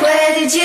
Where did you?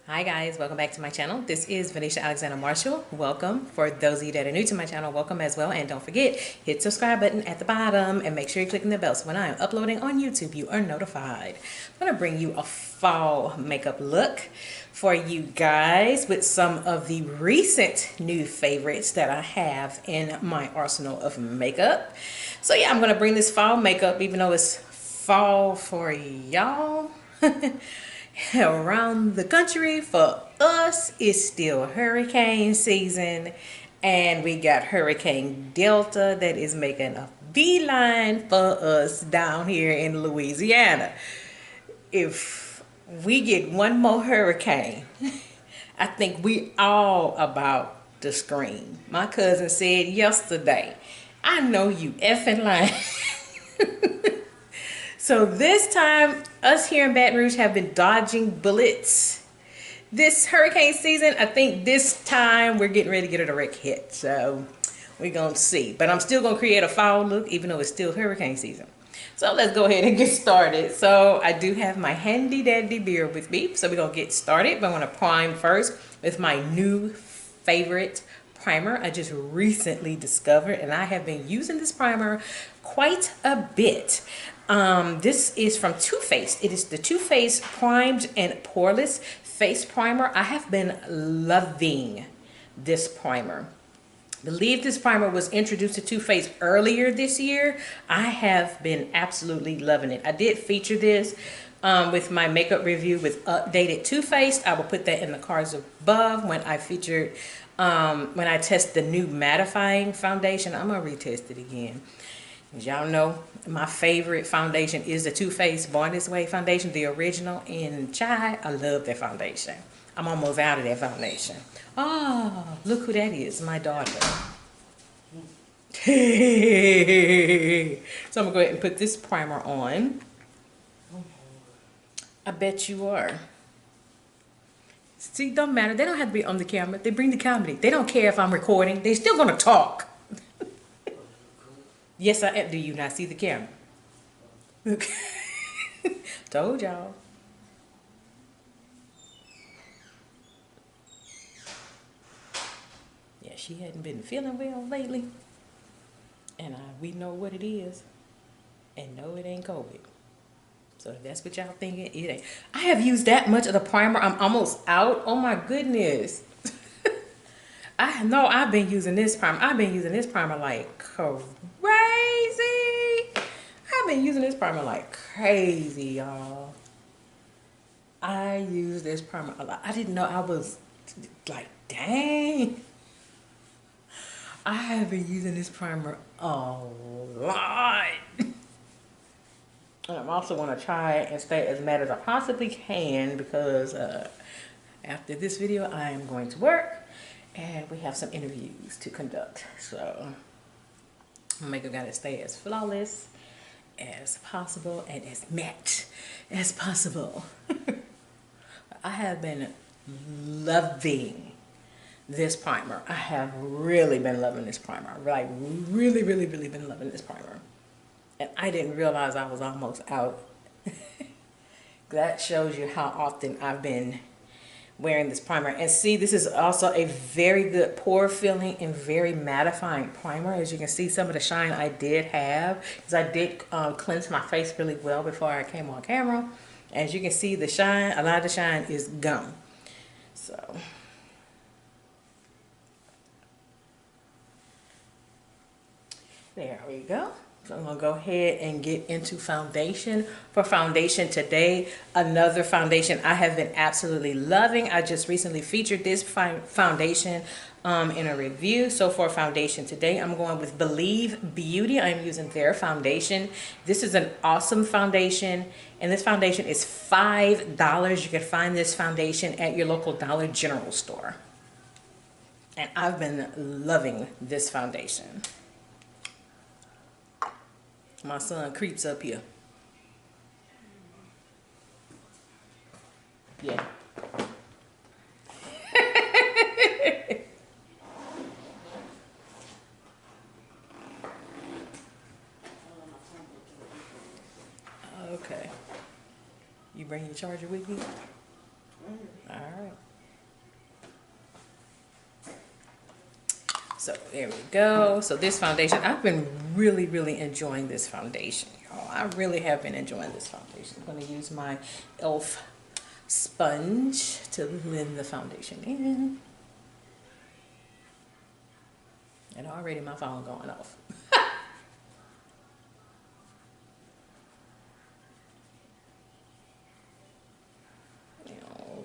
Hi guys, welcome back to my channel. This is Venetia Alexander Marshall. Welcome. For those of you that are new to my channel, welcome as well. And don't forget, hit subscribe button at the bottom and make sure you're clicking the bell so when I am uploading on YouTube, you are notified. I'm going to bring you a fall makeup look for you guys with some of the recent new favorites that I have in my arsenal of makeup. So yeah, I'm going to bring this fall makeup even though it's fall for y'all. Around the country, for us, it's still hurricane season, and we got Hurricane Delta that is making a beeline for us down here in Louisiana. If we get one more hurricane, I think we all about to scream. My cousin said yesterday, I know you effing lying. So this time, us here in Baton Rouge have been dodging bullets. This hurricane season, I think this time we're getting ready to get a direct hit. So we're going to see. But I'm still going to create a fall look even though it's still hurricane season. So let's go ahead and get started. So I do have my handy dandy mirror with me. So we're going to get started. But I'm going to prime first with my new favorite primer I just recently discovered. And I have been using this primer quite a bit. This is from Too Faced. It is the Too Faced Primed and Poreless Face Primer. I have been loving this primer. I believe this primer was introduced to Too Faced earlier this year. I have been absolutely loving it. I did feature this with my makeup review with updated Too Faced. I will put that in the cards above when I featured, when I test the new mattifying foundation. I'm going to retest it again. As y'all know, my favorite foundation is the Too Faced Born This Way foundation, the original. And child, I love that foundation. I'm almost out of that foundation. Oh, look who that is, my daughter. So I'm going to go ahead and put this primer on. I bet you are. See, don't matter. They don't have to be on the camera. They bring the comedy. They don't care if I'm recording. They're still going to talk. Yes, I am. Do you not see the camera? Okay. Told y'all. Yeah, she hadn't been feeling well lately. And we know what it is. And no, it ain't COVID. So if that's what y'all thinking, it ain't. I have used that much of the primer. I'm almost out. Oh my goodness. I know I've been using this primer. I've been using this primer like crazy. I've been using this primer like crazy, y'all. I use this primer a lot. I didn't know I was like, dang. I have been using this primer a lot. And I also want to try and stay as matte as I possibly can because after this video, I am going to work. And we have some interviews to conduct. So my makeup got to stay as flawless as possible and as matte as possible. I have been loving this primer. I have really been loving this primer. Like really been loving this primer. And I didn't realize I was almost out. That shows you how often I've been wearing this primer. And see, this is also a very good pore filling and very mattifying primer. As you can see, some of the shine I did have, because I did cleanse my face really well before I came on camera. As you can see, the shine, a lot of the shine is gone. So there we go. So I'm going to go ahead and get into foundation. For foundation today, another foundation I have been absolutely loving. I just recently featured this foundation in a review. So for foundation today, I'm going with Believe Beauty. I'm using their foundation. This is an awesome foundation. And this foundation is $5. You can find this foundation at your local Dollar General store. And I've been loving this foundation. My son creeps up here. Yeah. bring your charger with you? All right. So there we go. So this foundation, I've been really enjoying this foundation, y'all. I really have been enjoying this foundation. I'm going to use my e.l.f. sponge to blend the foundation in. And already my phone going off.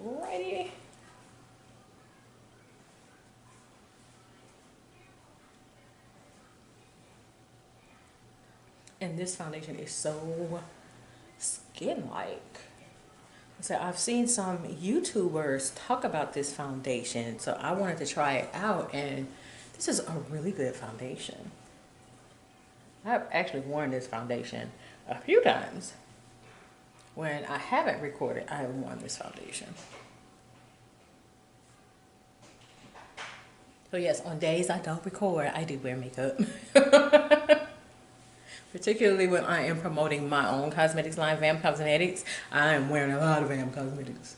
Alrighty. And this foundation is so skin-like. So I've seen some YouTubers talk about this foundation, so I wanted to try it out, and this is a really good foundation. I've actually worn this foundation a few times. When I haven't recorded, I have worn this foundation. So yes, on days I don't record, I do wear makeup. Particularly when I am promoting my own cosmetics line, Vam Cosmetics. I am wearing a lot of Vam Cosmetics.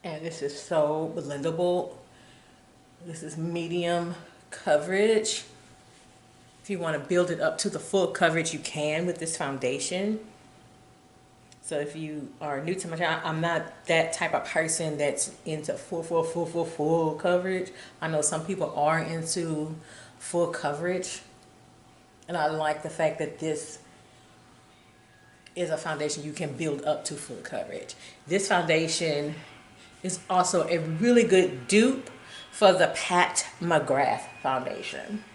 And this is so blendable. This is medium coverage. If you want to build it up to the full coverage, you can with this foundation. So if you are new to my channel, I'm not that type of person that's into full coverage. I know some people are into full coverage, and I like the fact that this is a foundation you can build up to full coverage. This foundation is also a really good dupe for the Pat McGrath foundation.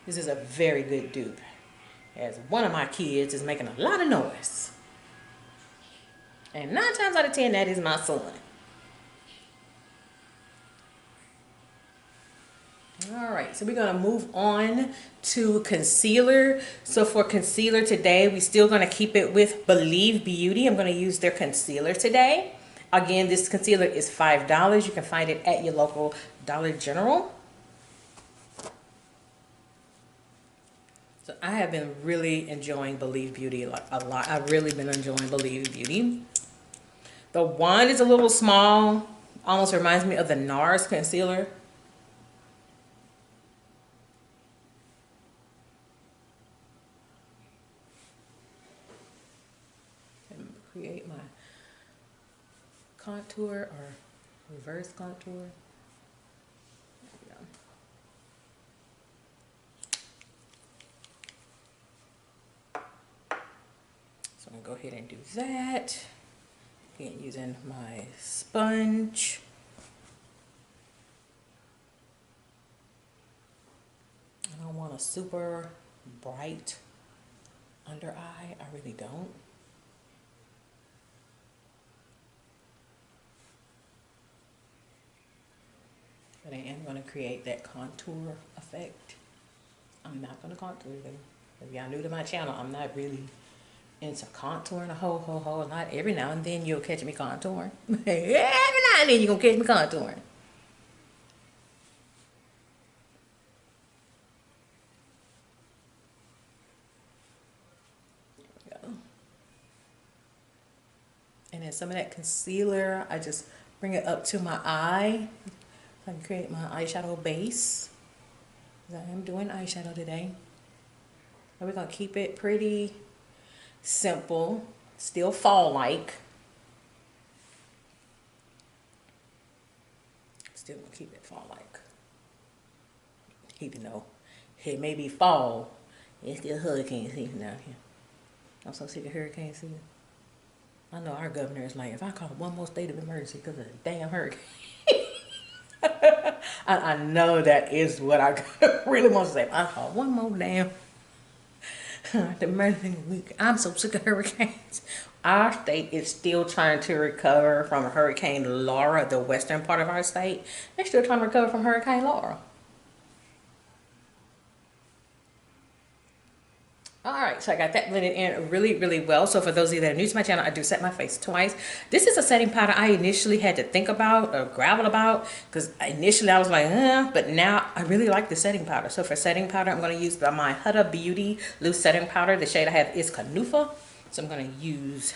This is a very good dupe, as one of my kids is making a lot of noise, and 9 times out of 10 that is my son. Alright, so we're going to move on to concealer. So for concealer today, we're still going to keep it with Believe Beauty. I'm going to use their concealer today. Again, this concealer is $5. You can find it at your local Dollar General. So I have been really enjoying Believe Beauty a lot. I've really been enjoying Believe Beauty. The wand is a little small. Almost reminds me of the NARS concealer. Create my contour or reverse contour. There we go. So I'm gonna go ahead and do that. Again, using my sponge. I don't want a super bright under eye. I really don't. But I am going to create that contour effect. I'm not going to contour them. If y'all new to my channel, I'm not really into contouring a whole lot. Every now and then you'll catch me contouring. Every now and then you're going to catch me contouring. There we go. And then some of that concealer, I just bring it up to my eye. I can create my eyeshadow base. I am doing eyeshadow today. And we're going to keep it pretty simple, still fall-like. Still going to keep it fall-like. Even though it may be fall, it's still hurricane season down here. I'm so sick of hurricane season. I know our governor is like, if I call one more state of emergency because of a damn hurricane. I know that is what I really want to say. I call one more damn the emergency week. I'm so sick of hurricanes. Our state is still trying to recover from Hurricane Laura, the western part of our state. They're still trying to recover from Hurricane Laura. All right, so I got that blended in really, really well. So for those of you that are new to my channel, I do set my face twice. This is a setting powder I initially had to think about or gravel about because initially I was like, but now I really like the setting powder. So for setting powder, I'm going to use my Huda Beauty loose setting powder. The shade I have is Kanufa. So I'm going to use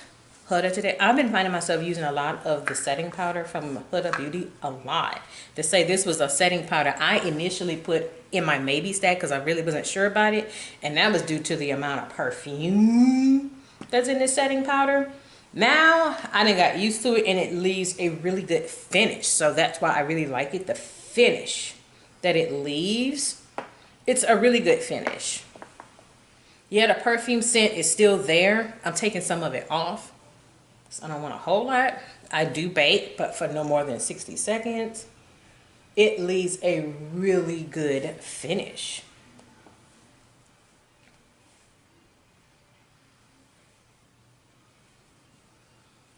Huda today. I've been finding myself using a lot of the setting powder from Huda Beauty a lot. To say this was a setting powder I initially put in my maybe stack because I really wasn't sure about it, and that was due to the amount of perfume that's in this setting powder. Now I done got used to it and it leaves a really good finish, so that's why I really like it. The finish that it leaves, it's a really good finish. Yeah, the perfume scent is still there. I'm taking some of it off, so I don't want a whole lot. I do bake, but for no more than 60 seconds. It leaves a really good finish.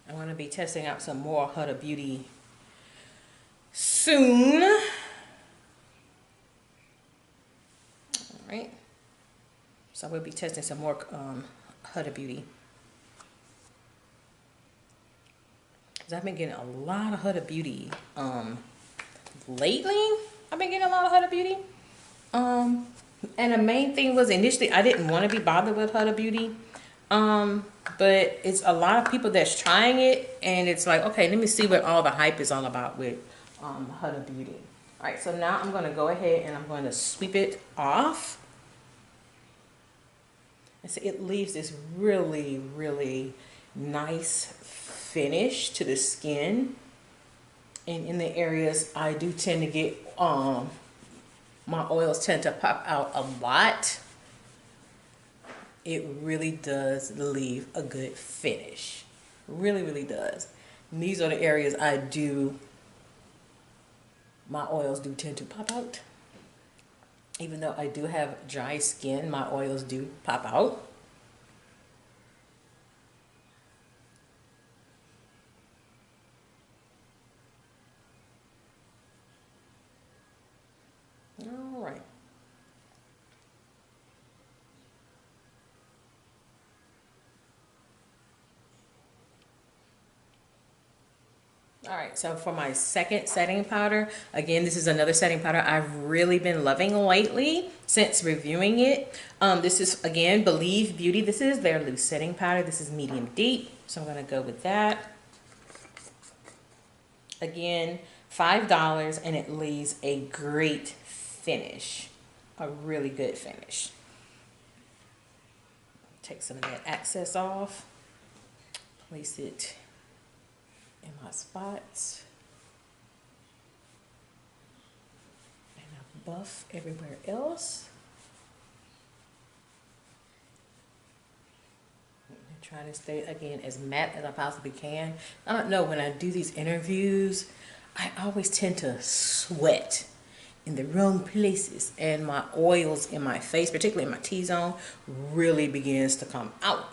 I'm going to be testing out some more Huda Beauty soon. All right. So we'll be testing some more Huda Beauty. Because I've been getting a lot of Huda Beauty lately. I've been getting a lot of Huda Beauty. And the main thing was initially I didn't want to be bothered with Huda Beauty. But it's a lot of people that's trying it, and it's like, okay, let me see what all the hype is all about with Huda Beauty. All right, so now I'm going to go ahead and I'm going to sweep it off. And so it leaves this really, really nice finish to the skin. And in the areas I do tend to get, my oils tend to pop out a lot. It really does leave a good finish. Really, really does. And these are the areas my oils do tend to pop out. Even though I do have dry skin, my oils do pop out. All right. All right, so for my second setting powder, again, this is another setting powder I've really been loving lately since reviewing it. This is, again, Believe Beauty. This is their loose setting powder. This is medium deep, so I'm going to go with that. Again, $5, and it leaves a great finish, a really good finish. Take some of that excess off, place it in my spots, and I buff everywhere else. Try to stay, again, as matte as I possibly can. I don't know, when I do these interviews, I always tend to sweat in the wrong places, and my oils in my face, particularly in my T-zone, really begins to come out.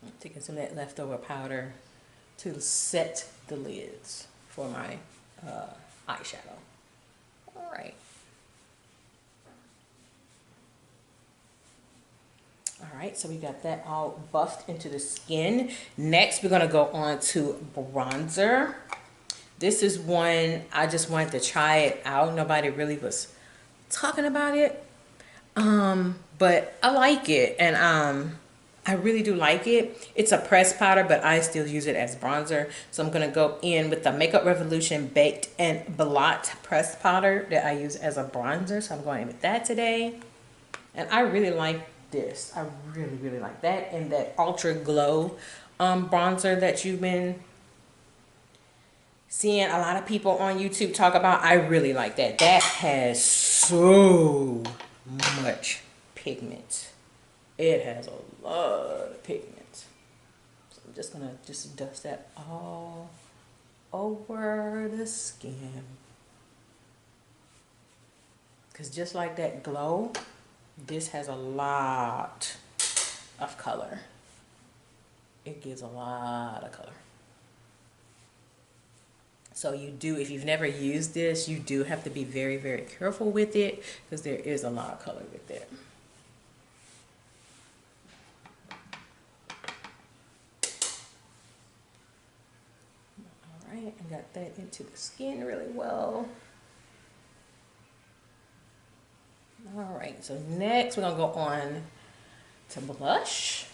I'm taking some of that leftover powder to set the lids for my eyeshadow. All right. All right, so we got that all buffed into the skin. Next, we're gonna go on to bronzer. This is one I just wanted to try it out. Nobody really was talking about it, but I like it, and I really do like it. It's a pressed powder, but I still use it as bronzer. So I'm gonna go in with the Makeup Revolution Baked and Blot pressed powder that I use as a bronzer. So I'm going in with that today, and I really like this. I really, really like that, and that Ultra Glow bronzer that you've been seeing a lot of people on YouTube talk about. I really like that. That has so much pigment. It has a lot of pigment. So I'm just gonna dust that all over the skin. Because just like that glow, this has a lot of color. It gives a lot of color. So you do, if you've never used this, you do have to be very, very careful with it because there is a lot of color with it. All right, I got that into the skin really well. All right, so next we're gonna go on to blush.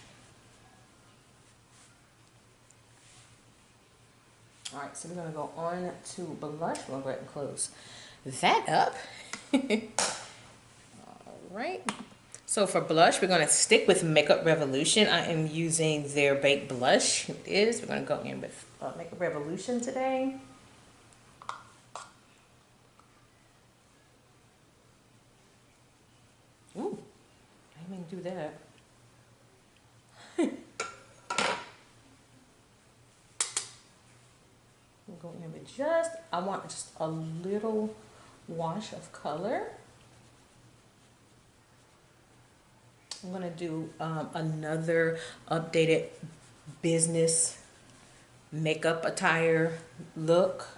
All right, so we're gonna go on to blush. We're gonna go ahead and close that up. All right. So for blush, we're gonna stick with Makeup Revolution. I am using their baked blush. It is. We're gonna go in with Makeup Revolution today. Ooh, I didn't even do that. Go in with I want just a little wash of color. I'm gonna do another updated business makeup attire look.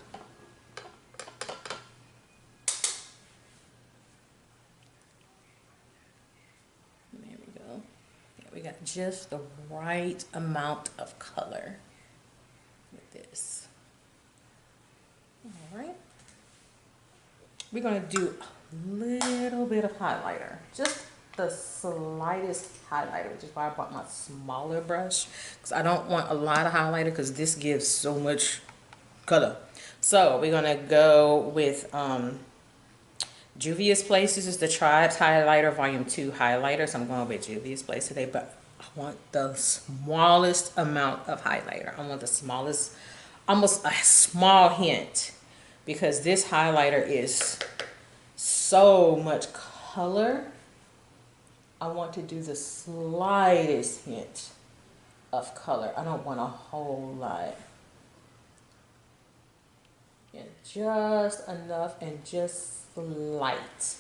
There we go. Yeah, we got just the right amount of color with this. All right. We're gonna do a little bit of highlighter, just the slightest highlighter, which is why I bought my smaller brush, because I don't want a lot of highlighter because this gives so much color. So we're gonna go with Juvia's Place. This is the Tribes Highlighter Volume 2 highlighter. So I'm going with Juvia's Place today, but I want the smallest amount of highlighter. I want the smallest, almost a small hint, because this highlighter is so much color. I want to do the slightest hint of color. I don't want a whole lot. And just enough and just light,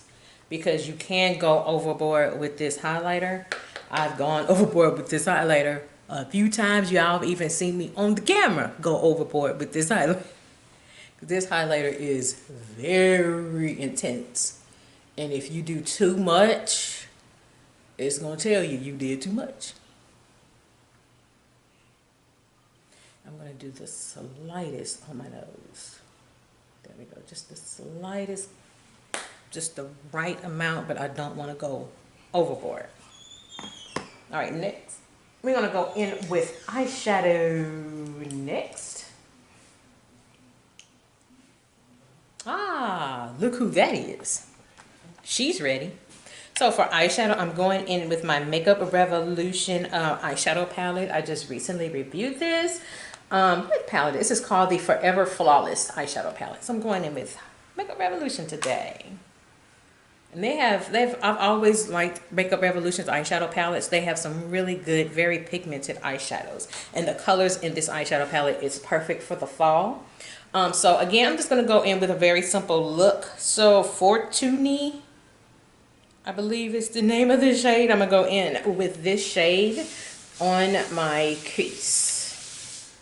because you can go overboard with this highlighter. I've gone overboard with this highlighter a few times. Y'all have even seen me on the camera go overboard with this highlighter. This highlighter is very intense, and if you do too much, it's gonna tell you you did too much. I'm gonna do the slightest on my nose. There we go, just the slightest, just the right amount, but I don't want to go overboard. All right, next we're gonna go in with eyeshadow next. Ah, look who that is. She's ready. So for eyeshadow, I'm going in with my Makeup Revolution eyeshadow palette. I just recently reviewed this. What palette? This is called the Forever Flawless eyeshadow palette. So I'm going in with Makeup Revolution today. And I've always liked Makeup Revolution's eyeshadow palettes. They have some really good, very pigmented eyeshadows. And the colors in this eyeshadow palette is perfect for the fall. So again, I'm just going to go in with a very simple look. So Fortuny, I believe is the name of the shade. I'm going to go in with this shade on my crease.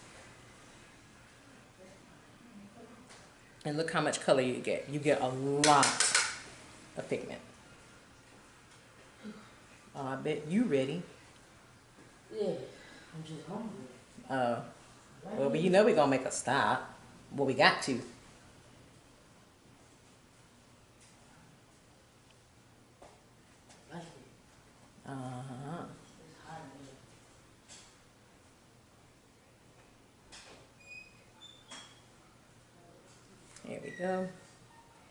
And look how much color you get. You get a lot of pigment. Oh, I bet you ready. Yeah, I'm just hungry. Well, but you know we're going to make a stop. Well, we got to. Uh-huh. There we go.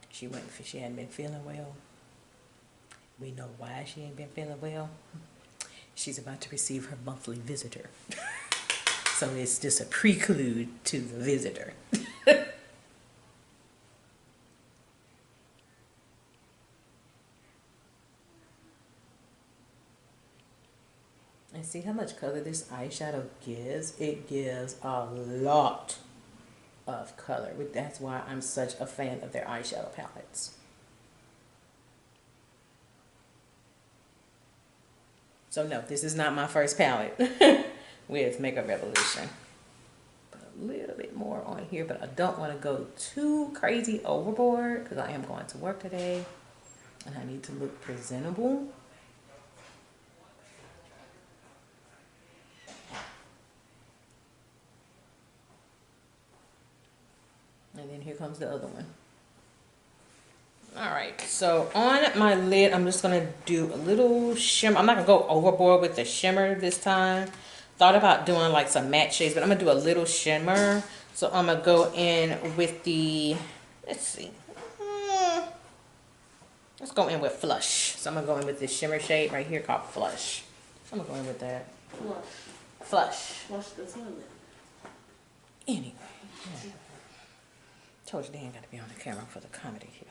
She hadn't been feeling well. We know why she ain't been feeling well. She's about to receive her monthly visitor. So it's just a prelude to the visitor. And see how much color this eyeshadow gives? It gives a lot of color. That's why I'm such a fan of their eyeshadow palettes. So no, this is not my first palette with Makeup Revolution. Put a little bit more more on here, but I don't want to go too crazy overboard because I am going to work today and I need to look presentable. And then here comes the other one. All right, so on my lid, I'm just gonna do a little shimmer. I'm not gonna go overboard with the shimmer this time. Thought about doing like some matte shades, but I'm gonna do a little shimmer. So I'm gonna go in with the, let's see. Let's go in with Flush. So I'm gonna go in with this shimmer shade right here called Flush. So I'm gonna go in with that. Flush. Flush the toilet. Anyway. Yeah. Told you they ain't gotta be on the camera for the comedy here.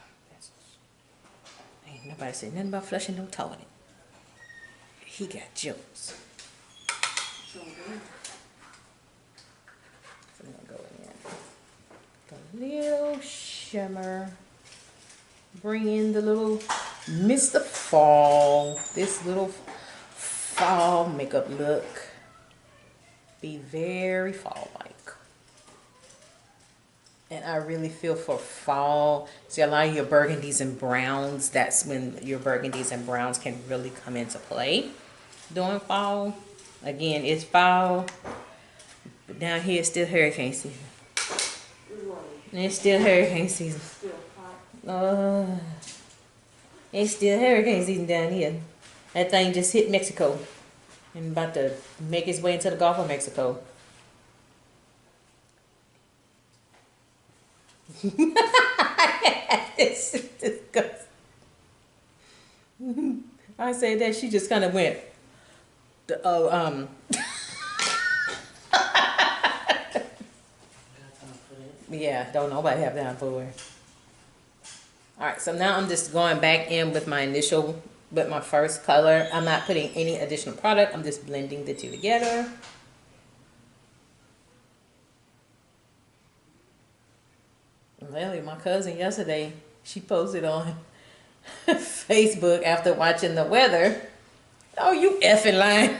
Ain't nobody said nothing about flushing no toilet. He got jokes. So I'm gonna go in. The little shimmer. Bring in the little Mr. Fall. This little fall makeup look. Be very fall-like. And I really feel for fall. See, a lot of your burgundies and browns, that's when your burgundies and browns can really come into play during fall. Again, it's fall, but down here it's still hurricane season. And it's still hurricane season. It's still hurricane season down here. That thing just hit Mexico and about to make its way into the Gulf of Mexico. It's disgusting. I say that she just kind of went. Yeah, don't nobody have time for it. All right, so now I'm just going back in with with my first color. I'm not putting any additional product. I'm just blending the two together. Well, my cousin yesterday, she posted on Facebook after watching the weather. Oh, you effing lying.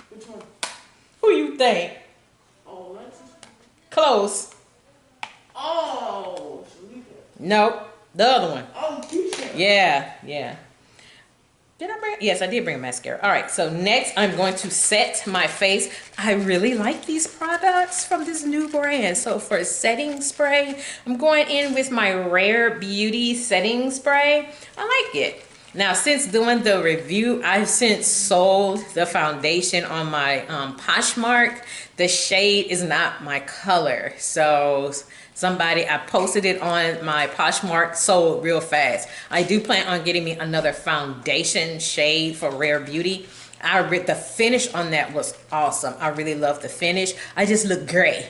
Which one? Who you think? Oh, Alexis? Close. Oh, Nope. The other one. oh, Keisha. Yeah. Did I bring? Yes, I did bring a mascara. All right, so next I'm going to set my face. I really like these products from this new brand. So for setting spray, I'm going in with my Rare Beauty setting spray. I like it. Now, since doing the review, I've since sold the foundation on my Poshmark. The shade is not my color. So I posted it on my Poshmark, sold real fast. I do plan on getting me another foundation shade for Rare Beauty. The finish on that was awesome. I really love the finish. I just look gray.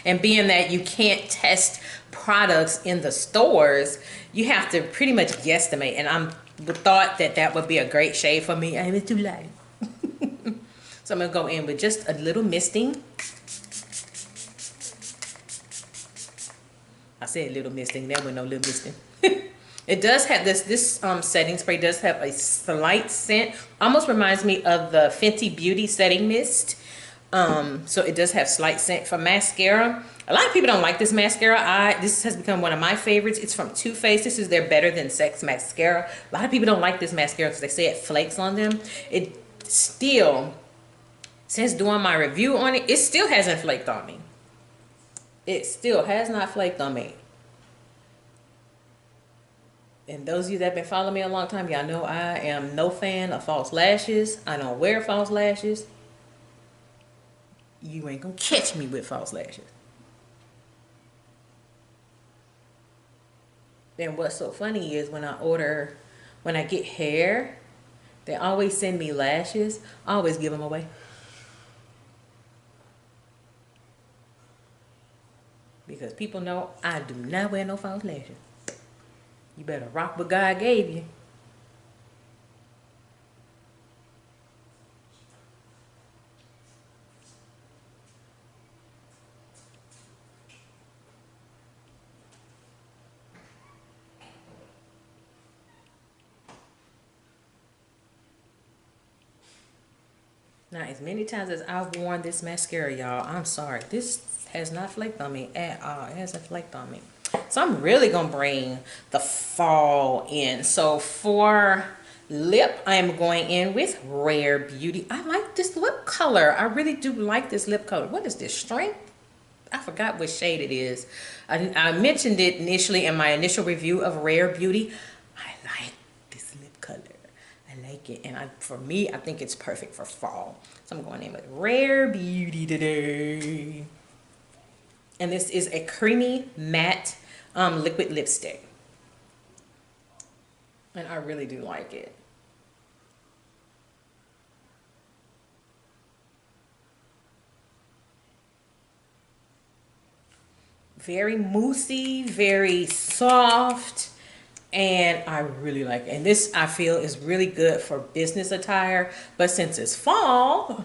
And being that you can't test products in the stores, you have to pretty much guesstimate. And I thought that would be a great shade for me. I was too light. So I'm going to go in with just a little misting. I said little misting. There was no little misting. It does have this setting spray does have a slight scent. Almost reminds me of the Fenty Beauty setting mist. So it does have slight scent. For mascara, a lot of people don't like this mascara. This has become one of my favorites. It's from Too Faced. This is their Better Than Sex mascara. A lot of people don't like this mascara because they say it flakes on them. It still, since doing my review on it, it still hasn't flaked on me. It still has not flaked on me. And those of you that have been following me a long time, y'all know I am no fan of false lashes. I don't wear false lashes. You ain't gonna catch me with false lashes. And what's so funny is when I get hair, they always send me lashes. I always give them away. Because people know I do not wear no false lashes. You better rock what God gave you. Now, as many times as I've worn this mascara, y'all, I'm sorry. This has not flaked on me at all. It hasn't flaked on me. So I'm really going to bring the fall in. So for lip, I am going in with Rare Beauty. I like this lip color. I really do like this lip color. What is this? Strength? I forgot what shade it is. I mentioned it initially in my initial review of Rare Beauty. I like this lip color. I like it. And for me, I think it's perfect for fall. So I'm going in with Rare Beauty today. And this is a creamy matte liquid lipstick. And I really do like it. Very moussey, very soft, and I really like it. And this, I feel, is really good for business attire, but since it's fall,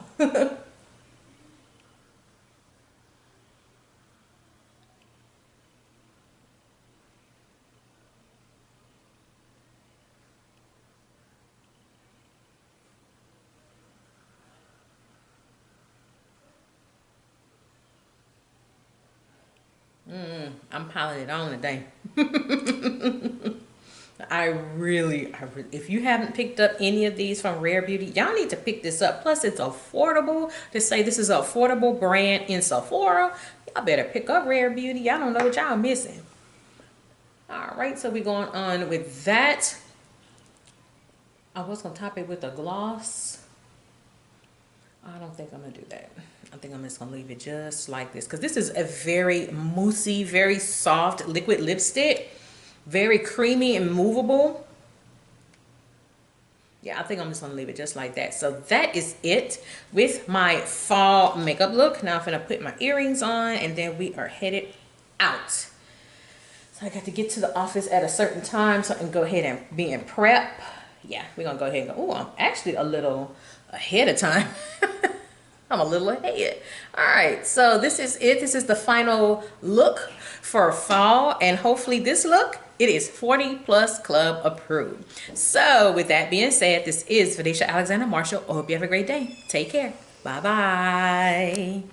I'm piling it on today. I really, if you haven't picked up any of these from Rare Beauty, y'all need to pick this up. Plus, it's affordable. To say this is an affordable brand in Sephora, y'all better pick up Rare Beauty. Y'all don't know what y'all missing. All right, so we're going on with that. I was going to top it with a gloss. I don't think I'm going to do that. I think I'm just going to leave it just like this, because this is a very moussey, very soft liquid lipstick. Very creamy and movable. Yeah, I think I'm just going to leave it just like that. So that is it with my fall makeup look. Now I'm going to put my earrings on, and then we are headed out. So I got to get to the office at a certain time so I can go ahead and be in prep. Yeah, we're going to go ahead and go. Oh, I'm actually a little ahead of time. I'm a little ahead. All right, so this is it. This is the final look for fall, and hopefully this look, it is 40 plus club approved. So with that being said, this is Venetia Alexander Marshall. I hope you have a great day. Take care. Bye-bye.